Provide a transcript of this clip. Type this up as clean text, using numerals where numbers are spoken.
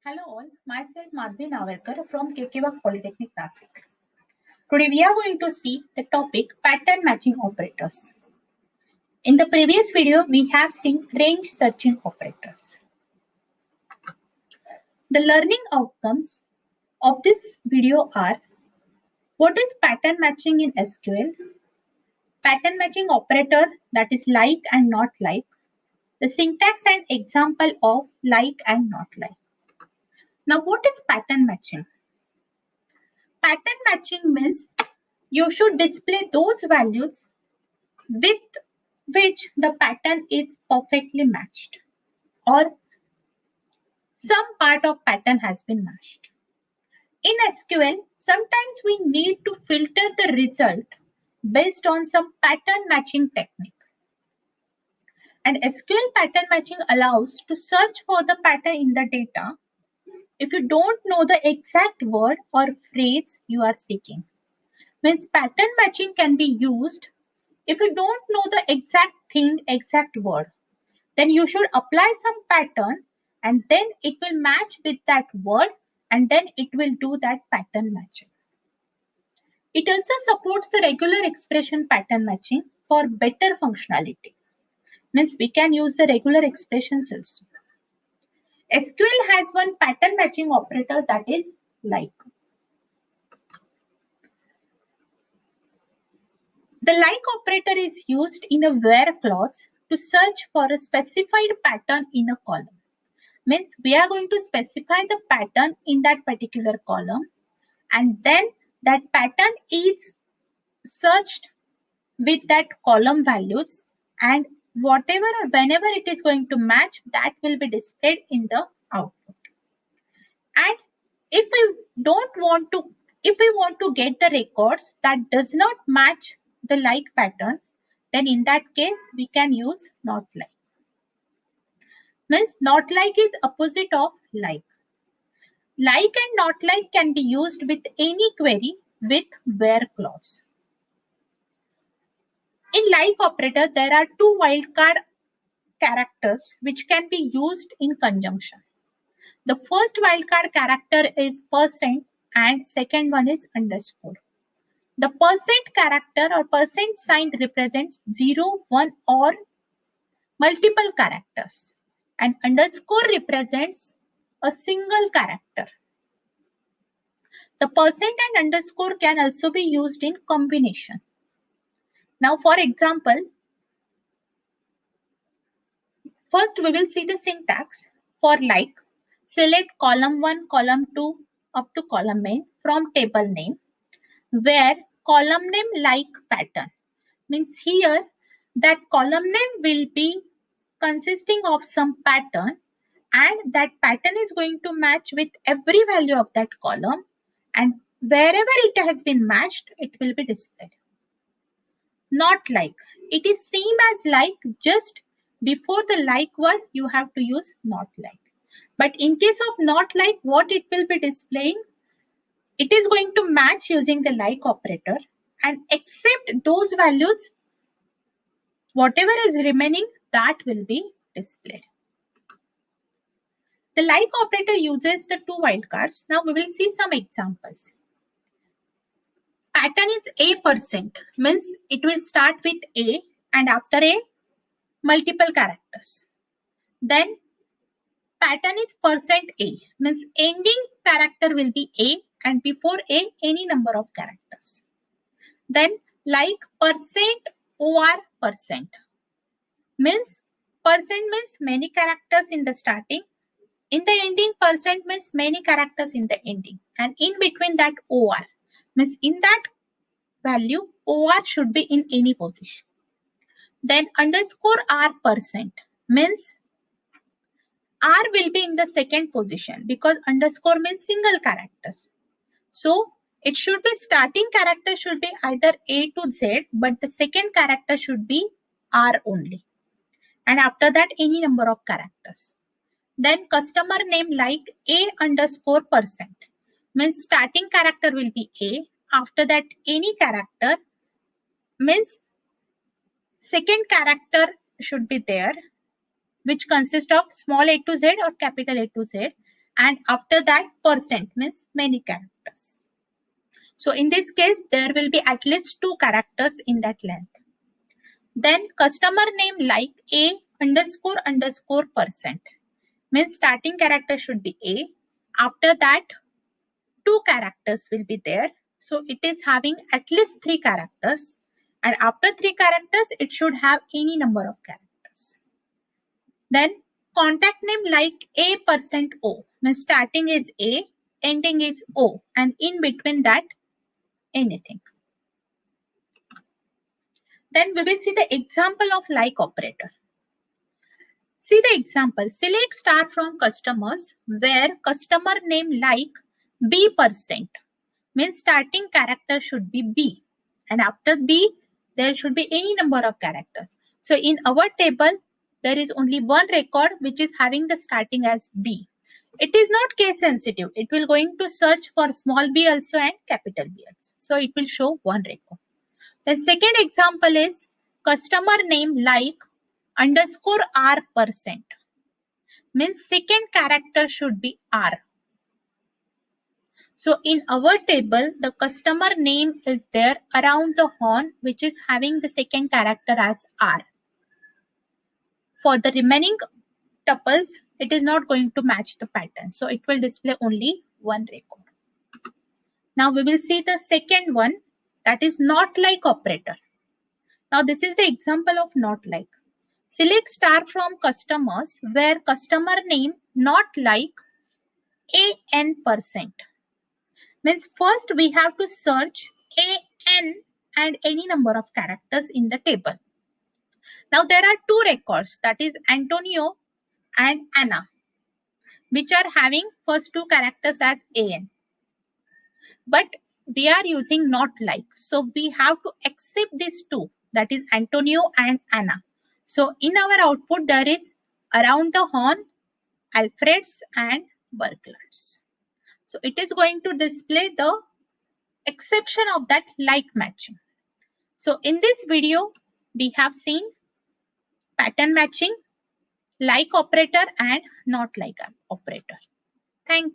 Hello all, myself Madhvi Navarkar from KK Polytechnic Nasik. Today we are going to see the topic pattern matching operators. In the previous video, we have seen range searching operators. The learning outcomes of this video are: what is pattern matching in SQL, pattern matching operator, that is like and not like, the syntax and example of like and not like. Now what is pattern matching? Pattern matching means you should display those values with which the pattern is perfectly matched or some part of pattern has been matched. In SQL, sometimes we need to filter the result based on some pattern matching technique. And SQL pattern matching allows to search for the pattern in the data if you don't know the exact word or phrase you are seeking. Means pattern matching can be used if you don't know the exact thing, exact word. Then you should apply some pattern and then it will match with that word and then it will do that pattern matching. It also supports the regular expression pattern matching for better functionality. Means we can use the regular expressions also. SQL has one pattern matching operator, that is like. The like operator is used in a where clause to search for a specified pattern in a column. Means we are going to specify the pattern in that particular column and then that pattern is searched with that column values, and whatever or whenever it is going to match, that will be displayed in the output. And if we want to get the records that does not match the like pattern, then in that case we can use not like. Means not like is opposite of like. Like and not like can be used with any query with where clause. In like operator, there are two wildcard characters which can be used in conjunction. The first wildcard character is percent and second one is underscore. The percent character or percent sign represents 0, 1 or multiple characters, and underscore represents a single character. The percent and underscore can also be used in combination. Now, for example, first we will see the syntax for like. Select column 1, column 2 up to column main from table name, where column name like pattern. Means here that column name will be consisting of some pattern and that pattern is going to match with every value of that column, and wherever it has been matched, it will be displayed. Not like. It is same as like, just before the like word you have to use not like. But in case of not like, what it will be displaying? It is going to match using the like operator, and except those values, whatever is remaining, that will be displayed. The like operator uses the two wildcards. Now we will see some examples. Pattern is A%, means it will start with A and after A, multiple characters. Then pattern is %A, means ending character will be A and before A, any number of characters. Then like %OR%, means percent means many characters in the starting. In the ending, percent means many characters in the ending, and in between that OR means in that value OR should be in any position. Then underscore R% means R will be in the second position because underscore means single character. So it should be starting character should be either A to Z, but the second character should be R only. And after that, any number of characters. Then customer name like A_% means starting character will be A. After that, any character means second character should be there, which consists of small a to z or capital A to Z. and after that percent means many characters. So in this case, there will be at least 2 characters in that length. Then customer name like A underscore underscore percent means starting character should be A. After that, 2 characters will be there. So it is having at least 3 characters. And after 3 characters, it should have any number of characters. Then contact name like A%O means starting is A, ending is O, and in between that, anything. Then we will see the example of like operator. See the example. Select star from customers where customer name like B% means starting character should be B. And after B, there should be any number of characters. So in our table, there is only one record which is having the starting as B. It is not case sensitive. It will going to search for small b also and capital B also. So it will show one record. The second example is customer name like underscore R% means second character should be R. So in our table, the customer name is there around the horn, which is having the second character as R. For the remaining tuples, it is not going to match the pattern. So it will display only one record. Now we will see the second one, that is not like operator. Now this is the example of not like. Select star from customers where customer name not like AN%. Means first we have to search AN and any number of characters in the table. Now there are 2 records, that is Antonio and Anna, which are having first 2 characters as AN. But we are using not like. So we have to accept these 2, that is Antonio and Anna. So in our output, there is around the horn, Alfreds and burglars. So it is going to display the exception of that like matching. So in this video, we have seen pattern matching, like operator and not like operator. Thank you.